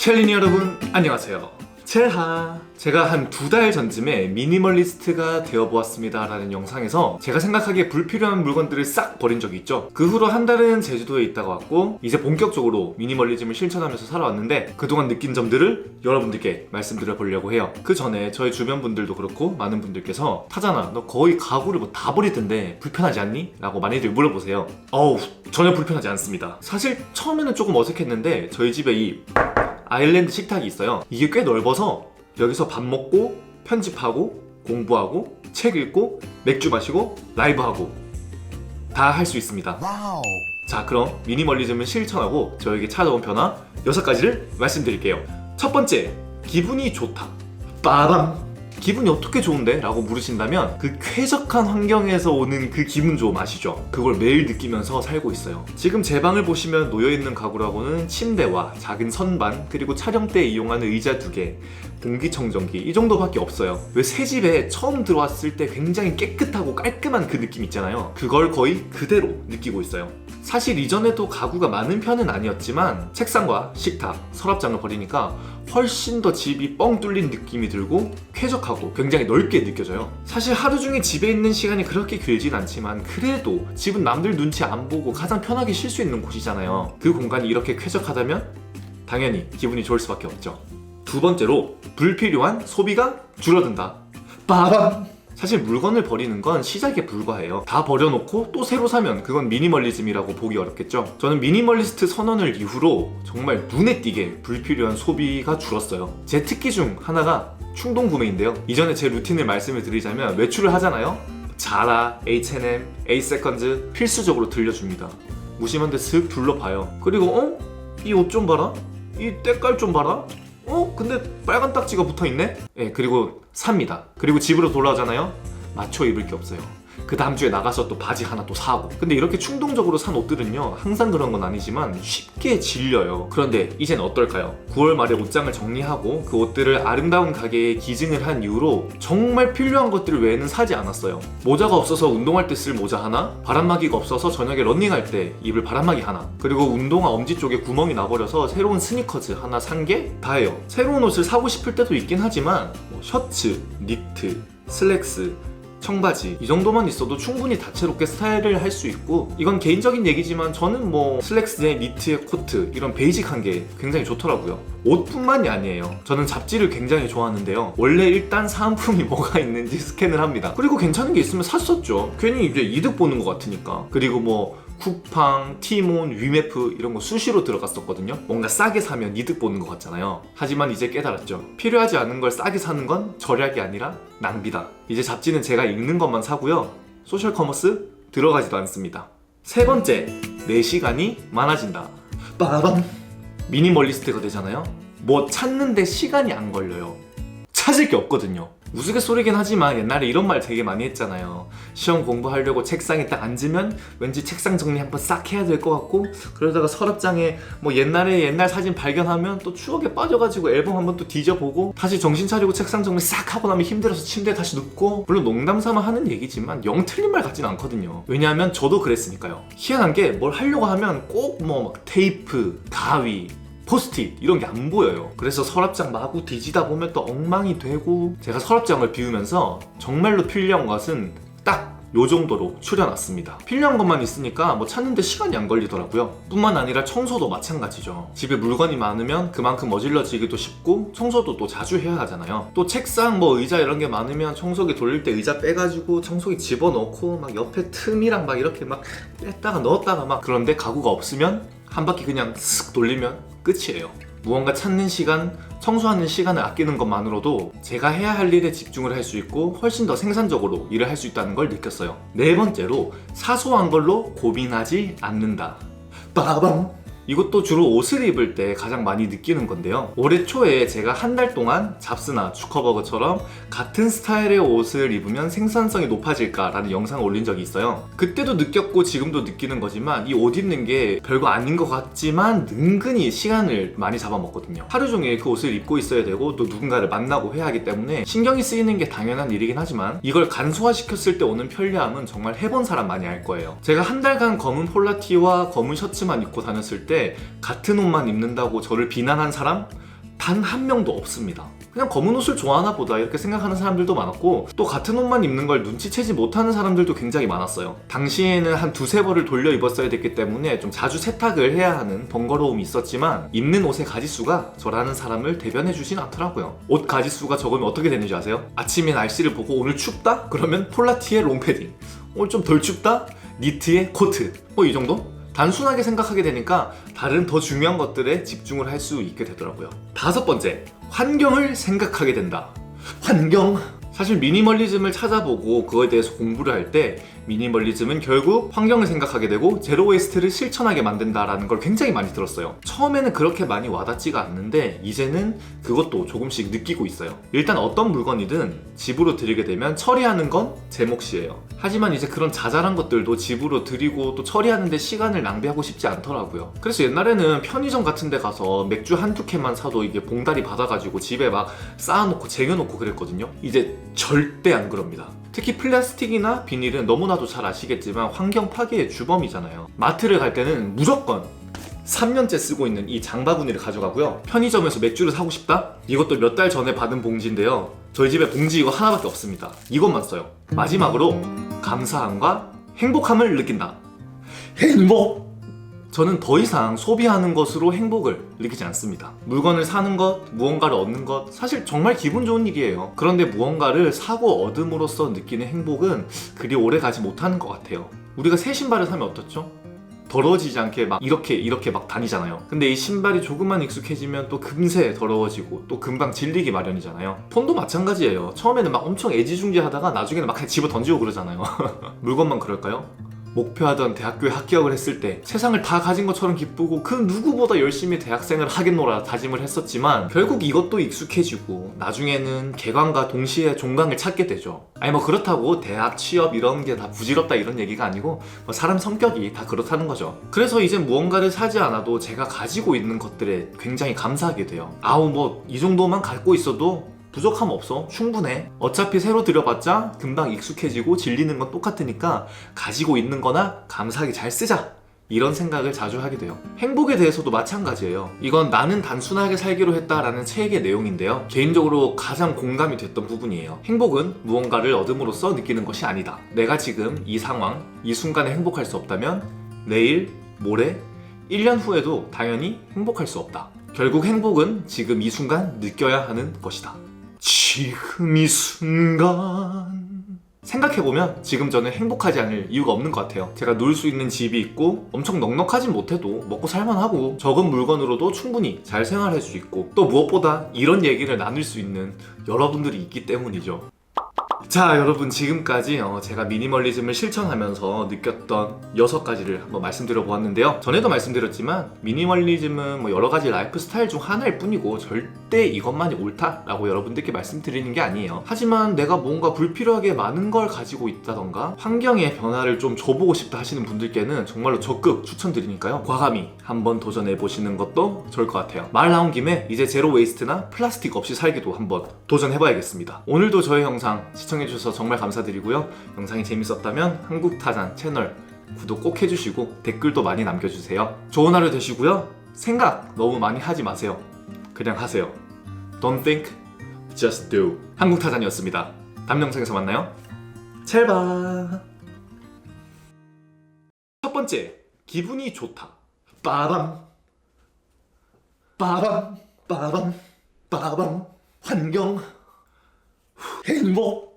첼리니 여러분 안녕하세요. 제가 한 2달 전쯤에 미니멀리스트가 되어보았습니다 라는 영상에서 제가 생각하기에 불필요한 물건들을 싹 버린 적이 있죠. 그 후로 한 달은 제주도에 있다가 왔고 이제 본격적으로 미니멀리즘을 실천하면서 살아왔는데 그동안 느낀 점들을 여러분들께 말씀드려 보려고 해요. 그 전에 저희 주변 분들도 그렇고 많은 분들께서 타잖아 너 거의 가구를 뭐 다 버리던데 불편하지 않니? 라고 많이들 물어보세요. 전혀 불편하지 않습니다. 사실 처음에는 조금 어색했는데 저희 집에 이 아일랜드 식탁이 있어요. 이게 꽤 넓어서 여기서 밥 먹고 편집하고 공부하고 책 읽고 맥주 마시고 라이브하고 다 할 수 있습니다. 와우. 자, 그럼 미니멀리즘을 실천하고 저에게 찾아온 변화 6가지를 말씀드릴게요. 첫 번째, 기분이 좋다. 빠밤! 기분이 어떻게 좋은데? 라고 물으신다면 그 쾌적한 환경에서 오는 그 기분 좋음 아시죠? 그걸 매일 느끼면서 살고 있어요. 지금 제 방을 보시면 놓여있는 가구라고는 침대와 작은 선반 그리고 촬영 때 이용하는 의자 2개, 공기청정기 이 정도밖에 없어요. 왜 새 집에 처음 들어왔을 때 굉장히 깨끗하고 깔끔한 그 느낌 있잖아요. 그걸 거의 그대로 느끼고 있어요. 사실 이전에도 가구가 많은 편은 아니었지만 책상과 식탁, 서랍장을 버리니까 훨씬 더 집이 뻥 뚫린 느낌이 들고 쾌적하고 굉장히 넓게 느껴져요. 사실 하루 종일 집에 있는 시간이 그렇게 길진 않지만 그래도 집은 남들 눈치 안 보고 가장 편하게 쉴 수 있는 곳이잖아요. 그 공간이 이렇게 쾌적하다면 당연히 기분이 좋을 수밖에 없죠. 두 번째로, 불필요한 소비가 줄어든다. 빠밤! 사실 물건을 버리는 건 시작에 불과해요. 다 버려놓고 또 새로 사면 그건 미니멀리즘이라고 보기 어렵겠죠. 저는 미니멀리스트 선언을 이후로 정말 눈에 띄게 불필요한 소비가 줄었어요. 제 특기 중 하나가 충동 구매인데요. 이전에 제 루틴을 말씀을 드리자면 외출을 하잖아요. 자라, H&M, A-세컨즈 필수적으로 들려줍니다. 무심한 데 슥 둘러봐요. 그리고 이 옷 좀 봐라? 이 때깔 좀 봐라? 근데 빨간 딱지가 붙어있네? 그리고 삽니다. 그리고 집으로 돌아오잖아요? 맞춰 입을 게 없어요. 그 다음 주에 나가서 또 바지 하나 또 사고. 근데 이렇게 충동적으로 산 옷들은요, 항상 그런 건 아니지만 쉽게 질려요. 그런데 이젠 어떨까요? 9월 말에 옷장을 정리하고 그 옷들을 아름다운 가게에 기증을 한 이후로 정말 필요한 것들 외에는 사지 않았어요. 모자가 없어서 운동할 때 쓸 모자 하나, 바람막이가 없어서 저녁에 러닝할 때 입을 바람막이 하나, 그리고 운동화 엄지 쪽에 구멍이 나버려서 새로운 스니커즈 하나 산 게 다예요. 새로운 옷을 사고 싶을 때도 있긴 하지만 셔츠, 니트, 슬랙스, 청바지 이 정도만 있어도 충분히 다채롭게 스타일을 할 수 있고, 이건 개인적인 얘기지만 저는 슬랙스에 니트에 코트 이런 베이직한 게 굉장히 좋더라고요. 옷뿐만이 아니에요. 저는 잡지를 굉장히 좋아하는데요. 원래 일단 사은품이 뭐가 있는지 스캔을 합니다. 그리고 괜찮은 게 있으면 샀었죠. 괜히 이제 이득 보는 것 같으니까. 그리고 쿠팡, 티몬, 위메프 이런 거 수시로 들어갔었거든요. 뭔가 싸게 사면 이득 보는 것 같잖아요. 하지만 이제 깨달았죠. 필요하지 않은 걸 싸게 사는 건 절약이 아니라 낭비다. 이제 잡지는 제가 읽는 것만 사고요. 소셜 커머스 들어가지도 않습니다. 세 번째, 내 시간이 많아진다. 빠밤! 미니멀리스트가 되잖아요. 찾는데 시간이 안 걸려요. 찾을 게 없거든요. 우스갯소리긴 하지만 옛날에 이런 말 되게 많이 했잖아요. 시험 공부하려고 책상에 딱 앉으면 왠지 책상 정리 한번 싹 해야 될 것 같고, 그러다가 서랍장에 옛날 사진 발견하면 또 추억에 빠져가지고 앨범 한번 또 뒤져보고, 다시 정신 차리고 책상 정리 싹 하고 나면 힘들어서 침대에 다시 눕고. 물론 농담 삼아 하는 얘기지만 영 틀린 말 같진 않거든요. 왜냐하면 저도 그랬으니까요. 희한한 게 뭘 하려고 하면 꼭 테이프, 가위, 포스트잇 이런 게 안 보여요. 그래서 서랍장 마구 뒤지다 보면 또 엉망이 되고, 제가 서랍장을 비우면서 정말로 필요한 것은 딱 요 정도로 추려놨습니다. 필요한 것만 있으니까 찾는데 시간이 안 걸리더라고요. 뿐만 아니라 청소도 마찬가지죠. 집에 물건이 많으면 그만큼 어질러지기도 쉽고 청소도 또 자주 해야 하잖아요. 또 책상, 의자 이런 게 많으면 청소기 돌릴 때 의자 빼가지고 청소기 집어넣고 옆에 틈이랑 이렇게 뺐다가 넣었다가 그런데 가구가 없으면 한 바퀴 그냥 쓱 돌리면 끝이에요. 무언가 찾는 시간, 청소하는 시간을 아끼는 것만으로도 제가 해야 할 일에 집중을 할 수 있고 훨씬 더 생산적으로 일을 할 수 있다는 걸 느꼈어요. 네 번째로, 사소한 걸로 고민하지 않는다. 빠밤! 이것도 주로 옷을 입을 때 가장 많이 느끼는 건데요. 올해 초에 제가 한 달 동안 잡스나 주커버그처럼 같은 스타일의 옷을 입으면 생산성이 높아질까라는 영상을 올린 적이 있어요. 그때도 느꼈고 지금도 느끼는 거지만 이 옷 입는 게 별거 아닌 것 같지만 은근히 시간을 많이 잡아먹거든요. 하루 종일 그 옷을 입고 있어야 되고 또 누군가를 만나고 해야 하기 때문에 신경이 쓰이는 게 당연한 일이긴 하지만 이걸 간소화시켰을 때 오는 편리함은 정말 해본 사람 많이 알 거예요. 제가 한 달간 검은 폴라티와 검은 셔츠만 입고 다녔을 때 같은 옷만 입는다고 저를 비난한 사람 단 한 명도 없습니다. 그냥 검은 옷을 좋아하나 보다 이렇게 생각하는 사람들도 많았고, 또 같은 옷만 입는 걸 눈치채지 못하는 사람들도 굉장히 많았어요. 당시에는 한 두세 벌을 돌려 입었어야 됐기 때문에 좀 자주 세탁을 해야 하는 번거로움이 있었지만, 입는 옷의 가지수가 저라는 사람을 대변해 주진 않더라고요. 옷 가지수가 적으면 어떻게 되는지 아세요? 아침에 날씨를 보고 오늘 춥다? 그러면 폴라티에 롱패딩, 오늘 좀 덜 춥다? 니트에 코트, 이 정도? 단순하게 생각하게 되니까 다른 더 중요한 것들에 집중을 할 수 있게 되더라고요. 다섯 번째, 환경을 생각하게 된다. 환경. 사실 미니멀리즘을 찾아보고 그거에 대해서 공부를 할 때 미니멀리즘은 결국 환경을 생각하게 되고 제로 웨이스트를 실천하게 만든다라는 걸 굉장히 많이 들었어요. 처음에는 그렇게 많이 와닿지가 않는데 이제는 그것도 조금씩 느끼고 있어요. 일단 어떤 물건이든 집으로 들이게 되면 처리하는 건 제 몫이에요. 하지만 이제 그런 자잘한 것들도 집으로 들이고 또 처리하는데 시간을 낭비하고 싶지 않더라고요. 그래서 옛날에는 편의점 같은 데 가서 맥주 한두 캔만 사도 이게 봉다리 받아가지고 집에 막 쌓아놓고 쟁여놓고 그랬거든요. 이제 절대 안 그럽니다. 특히 플라스틱이나 비닐은 너무나도 잘 아시겠지만 환경 파괴의 주범이잖아요. 마트를 갈 때는 무조건 3년째 쓰고 있는 이 장바구니를 가져가고요. 편의점에서 맥주를 사고 싶다? 이것도 몇 달 전에 받은 봉지인데요. 저희 집에 봉지 이거 하나밖에 없습니다. 이것만 써요. 마지막으로 감사함과 행복함을 느낀다. 행복! 저는 더 이상 소비하는 것으로 행복을 느끼지 않습니다. 물건을 사는 것, 무언가를 얻는 것, 사실 정말 기분 좋은 일이에요. 그런데 무언가를 사고 얻음으로써 느끼는 행복은 그리 오래 가지 못하는 것 같아요. 우리가 새 신발을 사면 어떻죠? 더러워지지 않게 막 이렇게 막 다니잖아요. 근데 이 신발이 조금만 익숙해지면 또 금세 더러워지고 또 금방 질리기 마련이잖아요. 폰도 마찬가지예요. 처음에는 막 엄청 애지중지하다가 나중에는 막 그냥 집어 던지고 그러잖아요. 물건만 그럴까요? 목표하던 대학교에 합격을 했을 때 세상을 다 가진 것처럼 기쁘고 그 누구보다 열심히 대학생을 하겠노라 다짐을 했었지만 결국 이것도 익숙해지고 나중에는 개강과 동시에 종강을 찾게 되죠. 아니 뭐 그렇다고 대학 취업 이런 게 다 부질없다 이런 얘기가 아니고 뭐 사람 성격이 다 그렇다는 거죠. 그래서 이제 무언가를 사지 않아도 제가 가지고 있는 것들에 굉장히 감사하게 돼요. 아우 뭐 이 정도만 갖고 있어도 부족함 없어. 충분해. 어차피 새로 들여봤자 금방 익숙해지고 질리는 건 똑같으니까 가지고 있는 거나 감사하게 잘 쓰자. 이런 생각을 자주 하게 돼요. 행복에 대해서도 마찬가지예요. 이건 나는 단순하게 살기로 했다라는 책의 내용인데요. 개인적으로 가장 공감이 됐던 부분이에요. 행복은 무언가를 얻음으로써 느끼는 것이 아니다. 내가 지금 이 상황, 이 순간에 행복할 수 없다면 내일, 모레, 1년 후에도 당연히 행복할 수 없다. 결국 행복은 지금 이 순간 느껴야 하는 것이다. 지금 이 순간 생각해보면 지금 저는 행복하지 않을 이유가 없는 것 같아요. 제가 놀 수 있는 집이 있고 엄청 넉넉하진 못해도 먹고 살만하고 적은 물건으로도 충분히 잘 생활할 수 있고 또 무엇보다 이런 얘기를 나눌 수 있는 여러분들이 있기 때문이죠. 자 여러분 지금까지 제가 미니멀리즘을 실천하면서 느꼈던 6가지를 한번 말씀드려 보았는데요. 전에도 말씀드렸지만 미니멀리즘은 뭐 여러가지 라이프 스타일 중 하나일 뿐이고 절대 이것만이 옳다라고 여러분들께 말씀드리는 게 아니에요. 하지만 내가 뭔가 불필요하게 많은 걸 가지고 있다던가 환경의 변화를 좀 줘보고 싶다 하시는 분들께는 정말로 적극 추천드리니까요. 과감히 한번 도전해보시는 것도 좋을 것 같아요. 말 나온 김에 이제 제로 웨이스트나 플라스틱 없이 살기도 한번 도전해봐야겠습니다. 오늘도 저의 영상 시청해주셔서 정말 감사드리고요. 영상이 재밌었다면 한국타잔 채널 구독 꼭 해주시고 댓글도 많이 남겨주세요. 좋은 하루 되시고요. 생각 너무 많이 하지 마세요. 그냥 하세요. Don't think, just do. 한국타잔이었습니다. 다음 영상에서 만나요. 찰바. 첫 번째, 기분이 좋다. 빠밤 빠밤 빠밤 빠밤 환경 행복